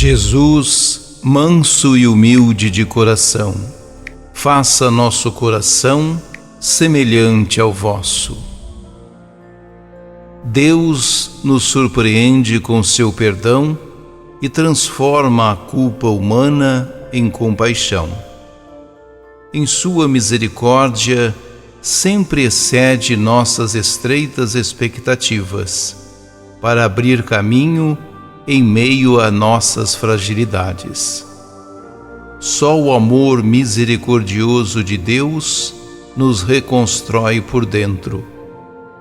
Jesus, manso e humilde de coração, faça nosso coração semelhante ao vosso. Deus nos surpreende com seu perdão e transforma a culpa humana em compaixão. Em sua misericórdia, sempre excede nossas estreitas expectativas, para abrir caminho em meio a nossas fragilidades. Só o amor misericordioso de Deus nos reconstrói por dentro,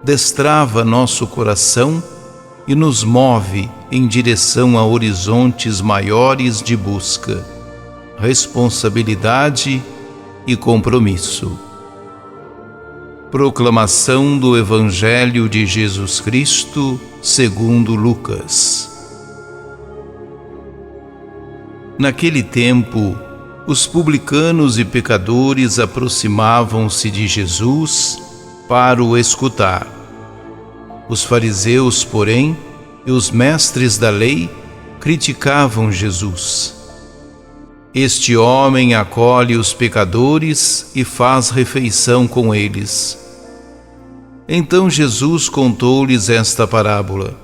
destrava nosso coração e nos move em direção a horizontes maiores de busca, responsabilidade e compromisso. Proclamação do Evangelho de Jesus Cristo segundo Lucas. Naquele tempo, os publicanos e pecadores aproximavam-se de Jesus para o escutar. Os fariseus, porém, e os mestres da lei criticavam Jesus. Este homem acolhe os pecadores e faz refeição com eles. Então Jesus contou-lhes esta parábola: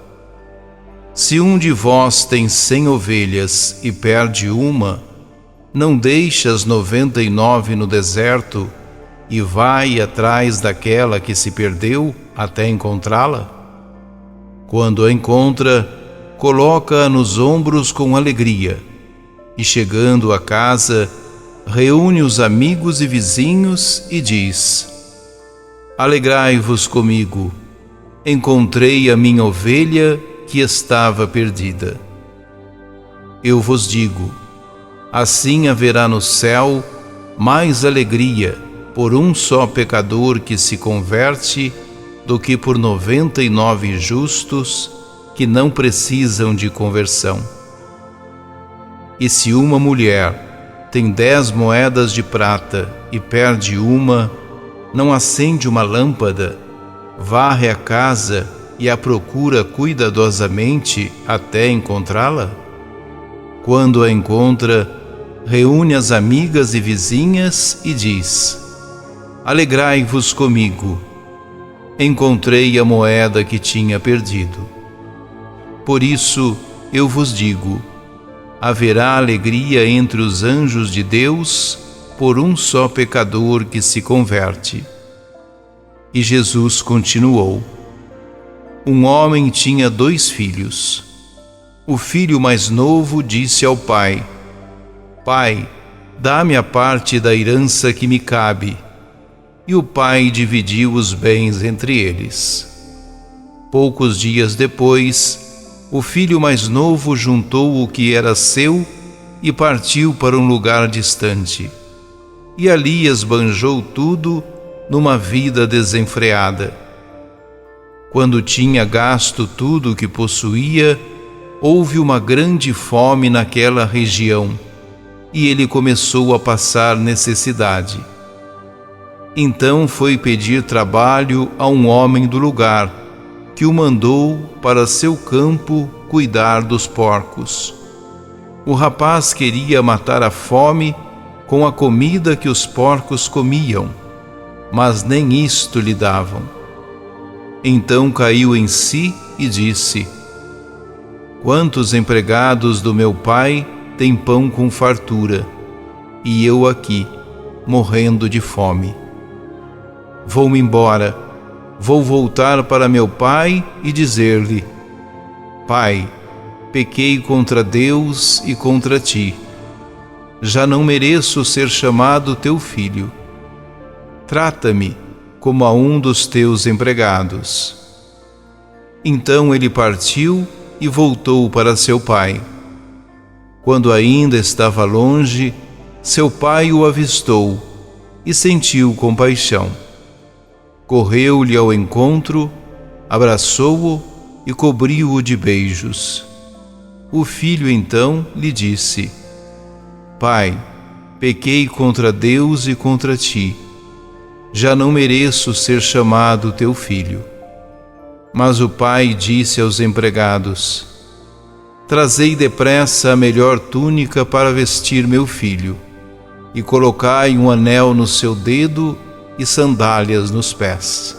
Se um de vós tem 100 ovelhas e perde uma, não deixa as 99 no deserto e vai atrás daquela que se perdeu até encontrá-la? Quando a encontra, coloca-a nos ombros com alegria e, chegando a casa, reúne os amigos e vizinhos e diz: Alegrai-vos comigo, encontrei a minha ovelha que estava perdida. Eu vos digo, assim haverá no céu mais alegria por um só pecador que se converte do que por 99 justos que não precisam de conversão. E se uma mulher tem 10 moedas de prata e perde uma, não acende uma lâmpada, varre a casa e a procura cuidadosamente até encontrá-la? Quando a encontra, reúne as amigas e vizinhas e diz: Alegrai-vos comigo, encontrei a moeda que tinha perdido. Por isso eu vos digo, haverá alegria entre os anjos de Deus por um só pecador que se converte. E Jesus continuou: Um homem tinha 2 filhos. O filho mais novo disse ao pai: Pai, dá-me a parte da herança que me cabe. E o pai dividiu os bens entre eles. Poucos dias depois, o filho mais novo juntou o que era seu e partiu para um lugar distante. E ali esbanjou tudo numa vida desenfreada. Quando tinha gasto tudo o que possuía, houve uma grande fome naquela região, e ele começou a passar necessidade. Então foi pedir trabalho a um homem do lugar, que o mandou para seu campo cuidar dos porcos. O rapaz queria matar a fome com a comida que os porcos comiam, mas nem isto lhe davam. Então caiu em si e disse: Quantos empregados do meu pai têm pão com fartura, e eu aqui, morrendo de fome? Vou-me embora, vou voltar para meu pai e dizer-lhe: Pai, pequei contra Deus e contra ti. Já não mereço ser chamado teu filho. Trata-me como a um dos teus empregados. Então ele partiu e voltou para seu pai. Quando ainda estava longe, seu pai o avistou e sentiu compaixão. Correu-lhe ao encontro, abraçou-o e cobriu-o de beijos. O filho então lhe disse: Pai, pequei contra Deus e contra ti. Já não mereço ser chamado teu filho. Mas o pai disse aos empregados: Trazei depressa a melhor túnica para vestir meu filho, e colocai um anel no seu dedo e sandálias nos pés.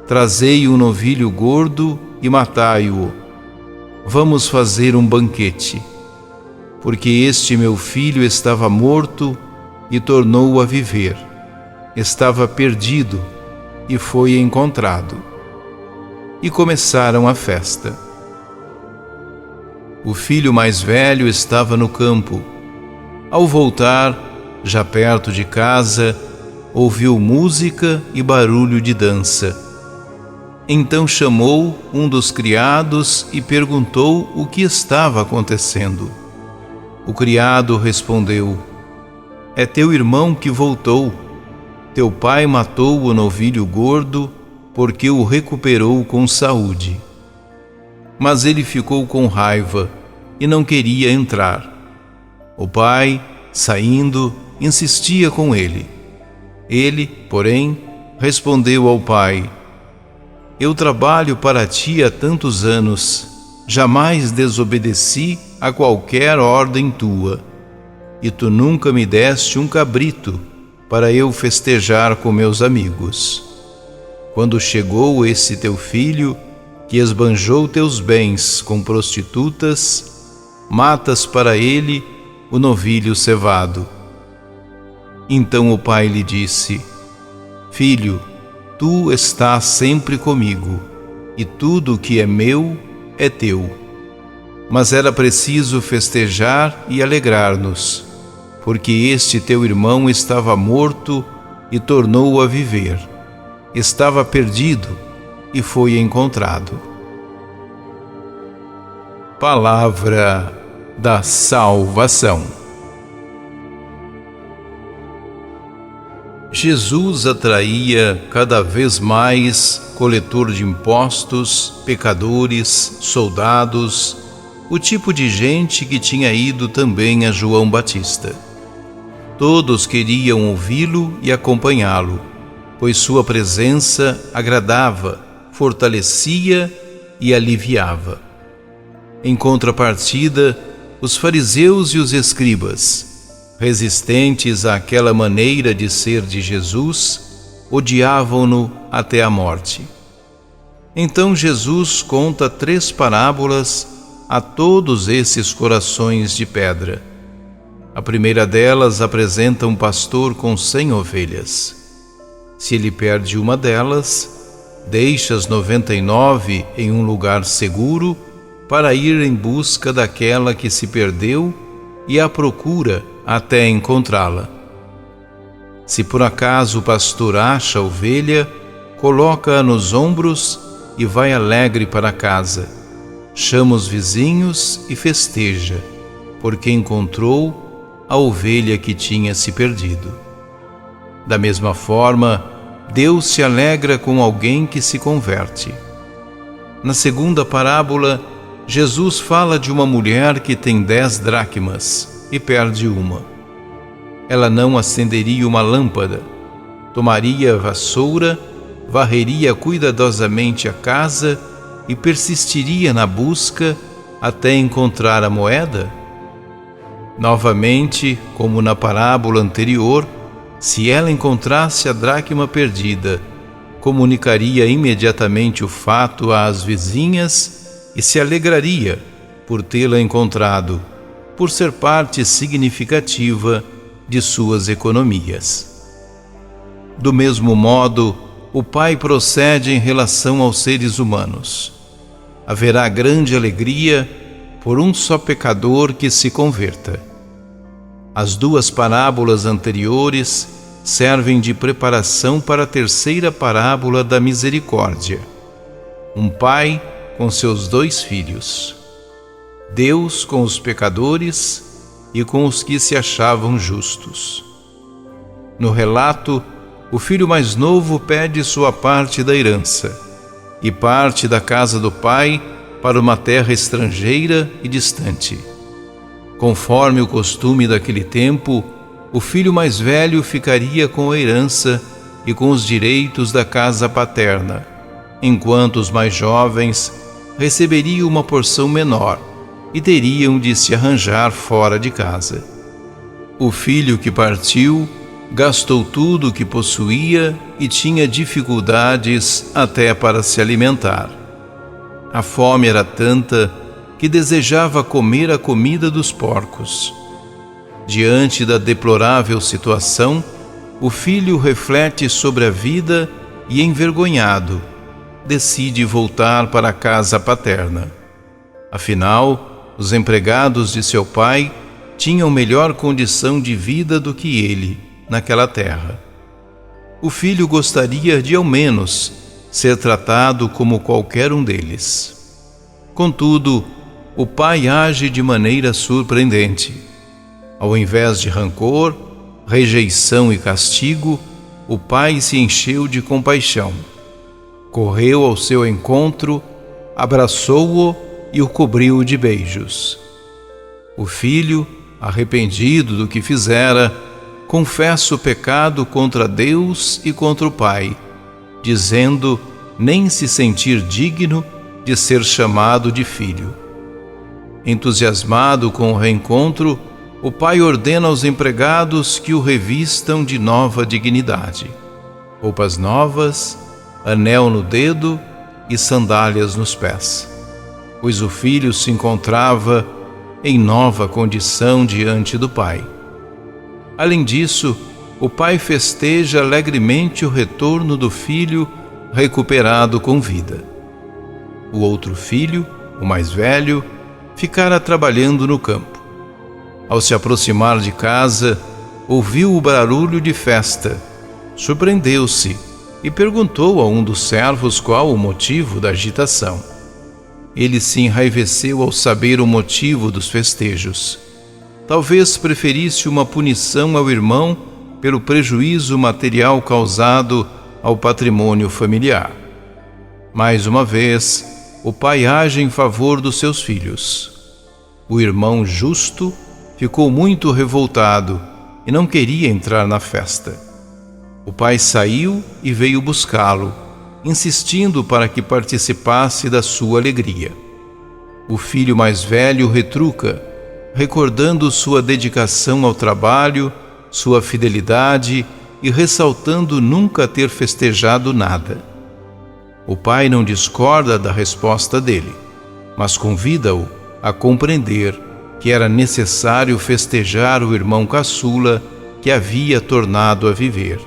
Trazei um novilho gordo e matai-o. Vamos fazer um banquete, porque este meu filho estava morto e tornou a viver. Estava perdido e foi encontrado. E começaram a festa. O filho mais velho estava no campo. Ao voltar, já perto de casa, ouviu música e barulho de dança. Então chamou um dos criados e perguntou o que estava acontecendo. O criado respondeu: É teu irmão que voltou. Teu pai matou o novilho gordo porque o recuperou com saúde. Mas ele ficou com raiva e não queria entrar. O pai, saindo, insistia com ele. Ele, porém, respondeu ao pai: Eu trabalho para ti há tantos anos, jamais desobedeci a qualquer ordem tua, e tu nunca me deste um cabrito para eu festejar com meus amigos. Quando chegou esse teu filho, que esbanjou teus bens com prostitutas, matas para ele o novilho cevado. Então o pai lhe disse: Filho, tu estás sempre comigo, e tudo o que é meu é teu. Mas era preciso festejar e alegrar-nos, porque este teu irmão estava morto e tornou a viver. Estava perdido e foi encontrado. Palavra da salvação. Jesus atraía cada vez mais coletor de impostos, pecadores, soldados, o tipo de gente que tinha ido também a João Batista. Todos queriam ouvi-lo e acompanhá-lo, pois sua presença agradava, fortalecia e aliviava. Em contrapartida, os fariseus e os escribas, resistentes àquela maneira de ser de Jesus, odiavam-no até a morte. Então Jesus conta 3 parábolas a todos esses corações de pedra. A primeira delas apresenta um pastor com 100 ovelhas. Se ele perde uma delas, deixa as 99 em um lugar seguro para ir em busca daquela que se perdeu e a procura até encontrá-la. Se por acaso o pastor acha a ovelha, coloca-a nos ombros e vai alegre para casa. Chama os vizinhos e festeja, porque encontrou a ovelha que tinha se perdido. Da mesma forma, Deus se alegra com alguém que se converte. Na segunda parábola, Jesus fala de uma mulher que tem 10 dracmas e perde uma. Ela não acenderia uma lâmpada, tomaria a vassoura, varreria cuidadosamente a casa e persistiria na busca até encontrar a moeda? Novamente, como na parábola anterior, se ela encontrasse a dracma perdida, comunicaria imediatamente o fato às vizinhas e se alegraria por tê-la encontrado, por ser parte significativa de suas economias. Do mesmo modo, o Pai procede em relação aos seres humanos. Haverá grande alegria por um só pecador que se converta. As 2 parábolas anteriores servem de preparação para a terceira parábola da misericórdia. Um pai com seus 2 filhos. Deus com os pecadores e com os que se achavam justos. No relato, o filho mais novo pede sua parte da herança e parte da casa do pai para uma terra estrangeira e distante. Conforme o costume daquele tempo, o filho mais velho ficaria com a herança e com os direitos da casa paterna, enquanto os mais jovens receberiam uma porção menor, e teriam de se arranjar fora de casa. O filho que partiu gastou tudo o que possuía e tinha dificuldades até para se alimentar. A fome era tanta que desejava comer a comida dos porcos. Diante da deplorável situação, o filho reflete sobre a vida e, envergonhado, decide voltar para a casa paterna. Afinal, os empregados de seu pai tinham melhor condição de vida do que ele naquela terra. O filho gostaria de, ao menos, ser tratado como qualquer um deles. Contudo, o pai age de maneira surpreendente. Ao invés de rancor, rejeição e castigo, o pai se encheu de compaixão. Correu ao seu encontro, abraçou-o e o cobriu de beijos. O filho, arrependido do que fizera, confessa o pecado contra Deus e contra o pai, dizendo nem se sentir digno de ser chamado de filho. Entusiasmado com o reencontro, o pai ordena aos empregados que o revistam de nova dignidade: roupas novas, anel no dedo e sandálias nos pés, pois o filho se encontrava em nova condição diante do pai. Além disso, o pai festeja alegremente o retorno do filho recuperado com vida. O outro filho, o mais velho, ficara trabalhando no campo. Ao se aproximar de casa, ouviu o barulho de festa, surpreendeu-se e perguntou a um dos servos qual o motivo da agitação. Ele se enraiveceu ao saber o motivo dos festejos. Talvez preferisse uma punição ao irmão pelo prejuízo material causado ao patrimônio familiar. Mais uma vez, o pai age em favor dos seus filhos. O irmão justo ficou muito revoltado e não queria entrar na festa. O pai saiu e veio buscá-lo, insistindo para que participasse da sua alegria. O filho mais velho retruca, recordando sua dedicação ao trabalho, sua fidelidade e ressaltando nunca ter festejado nada. O pai não discorda da resposta dele, mas convida-o a compreender que era necessário festejar o irmão caçula que havia tornado a viver.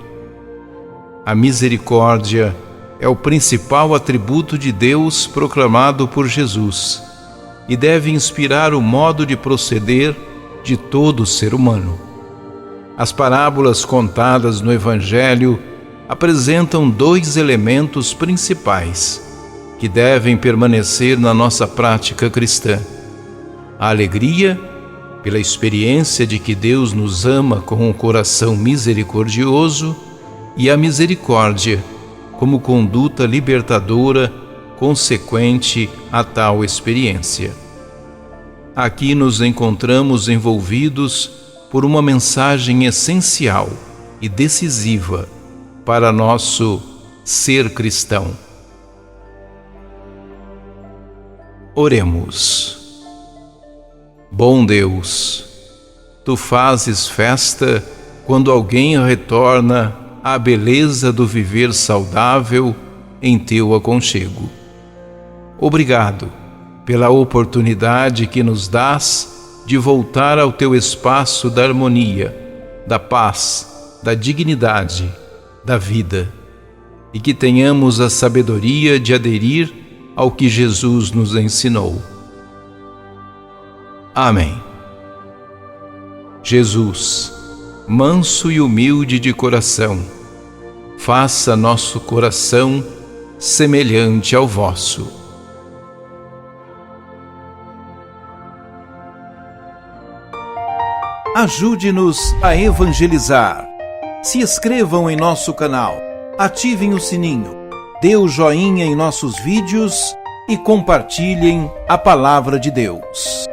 A misericórdia é o principal atributo de Deus proclamado por Jesus e deve inspirar o modo de proceder de todo ser humano. As parábolas contadas no Evangelho apresentam dois elementos principais que devem permanecer na nossa prática cristã: a alegria, pela experiência de que Deus nos ama com um coração misericordioso, e a misericórdia, como conduta libertadora consequente a tal experiência. Aqui nos encontramos envolvidos por uma mensagem essencial e decisiva para nosso ser cristão. Oremos. Bom Deus, Tu fazes festa quando alguém retorna à beleza do viver saudável em Teu aconchego. Obrigado pela oportunidade que nos dás de voltar ao Teu espaço da harmonia, da paz, da dignidade, da vida, e que tenhamos a sabedoria de aderir ao que Jesus nos ensinou. Amém. Jesus, manso e humilde de coração, faça nosso coração semelhante ao vosso. Ajude-nos a evangelizar. Se inscrevam em nosso canal, ativem o sininho, dê o joinha em nossos vídeos e compartilhem a palavra de Deus.